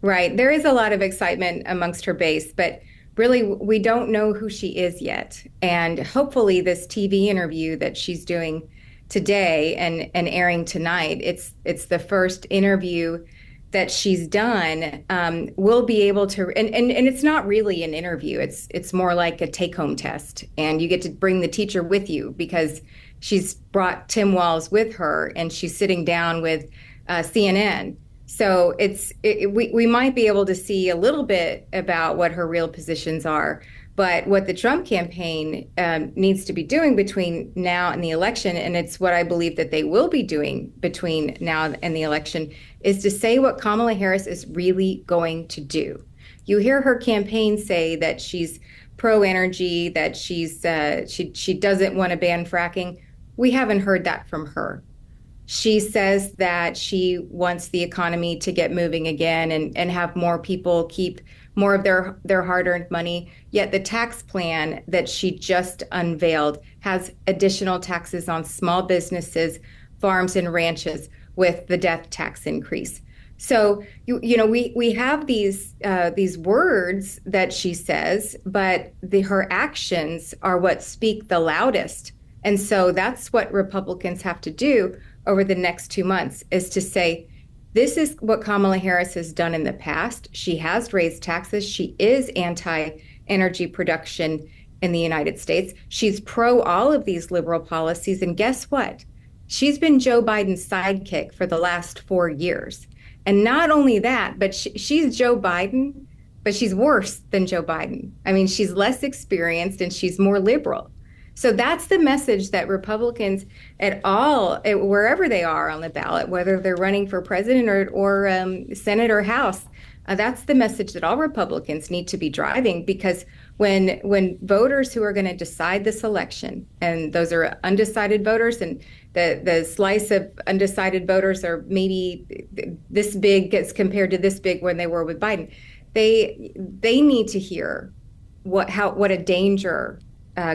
Right. There is a lot of excitement amongst her base, but really we don't know who she is yet. And hopefully this TV interview that she's doing today and airing tonight, it's the first interview that she's done. We'll be able to and it's not really an interview. It's more like a take-home test. And you get to bring the teacher with you because she's brought Tim Walz with her and she's sitting down with CNN. So we might be able to see a little bit about what her real positions are, but what the Trump campaign needs to be doing between now and the election, and it's what I believe that they will be doing between now and the election, is to say what Kamala Harris is really going to do. You hear her campaign say that she's pro energy, that she doesn't want to ban fracking. We haven't heard that from her. She says that she wants the economy to get moving again and have more people keep more of their hard-earned money. Yet the tax plan that she just unveiled has additional taxes on small businesses, farms, and ranches with the death tax increase. So we have these words that she says, but her actions are what speak the loudest. And so that's what Republicans have to do over the next 2 months is to say, this is what Kamala Harris has done in the past. She has raised taxes. She is anti-energy production in the United States. She's pro all of these liberal policies. And guess what? She's been Joe Biden's sidekick for the last 4 years. And not only that, but she's Joe Biden, but she's worse than Joe Biden. I mean, she's less experienced and she's more liberal. So that's the message that Republicans at all, wherever they are on the ballot, whether they're running for president or Senate or House, that's the message that all Republicans need to be driving. Because when voters who are going to decide this election, and those are undecided voters, and the slice of undecided voters are maybe this big as compared to this big when they were with Biden, they need to hear what a danger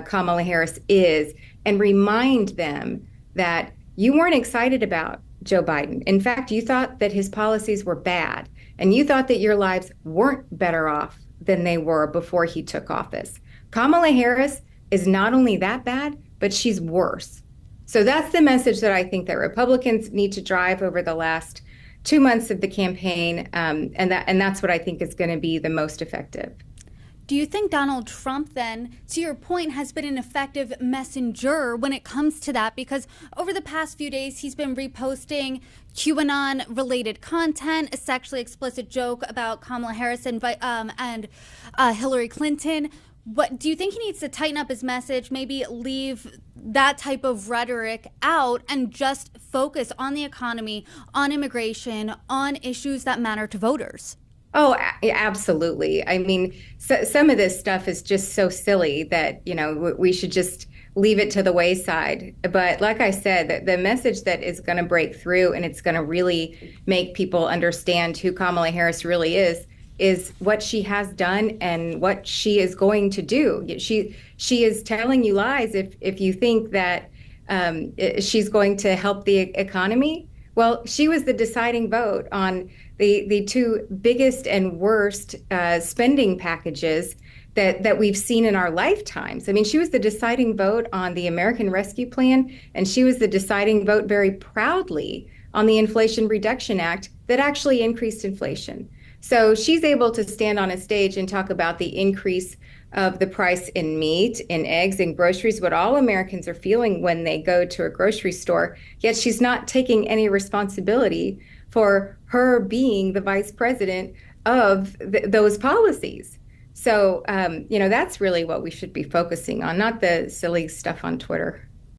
Kamala Harris is, and remind them that you weren't excited about Joe Biden. In fact, you thought that his policies were bad, and you thought that your lives weren't better off than they were before he took office. Kamala Harris is not only that bad, but she's worse. So that's the message that I think that Republicans need to drive over the last 2 months of the campaign, and that's what I think is going to be the most effective. Do you think Donald Trump then, to your point, has been an effective messenger when it comes to that? Because over the past few days, he's been reposting QAnon-related content, a sexually explicit joke about Kamala Harris and Hillary Clinton. What do you think he needs to tighten up his message, maybe leave that type of rhetoric out and just focus on the economy, on immigration, on issues that matter to voters? Oh, absolutely. I mean, some of this stuff is just so silly that, we should just leave it to the wayside. But like I said, the message that is going to break through and it's going to really make people understand who Kamala Harris really is what she has done and what she is going to do. She is telling you lies if you think that she's going to help the economy. Well, she was the deciding vote on the two biggest and worst spending packages that we've seen in our lifetimes. I mean, she was the deciding vote on the American Rescue Plan, and she was the deciding vote very proudly on the Inflation Reduction Act that actually increased inflation. So she's able to stand on a stage and talk about the increase of the price in meat, in eggs, in groceries, what all Americans are feeling when they go to a grocery store. Yet she's not taking any responsibility for her being the vice president of those policies. So, that's really what we should be focusing on, not the silly stuff on Twitter.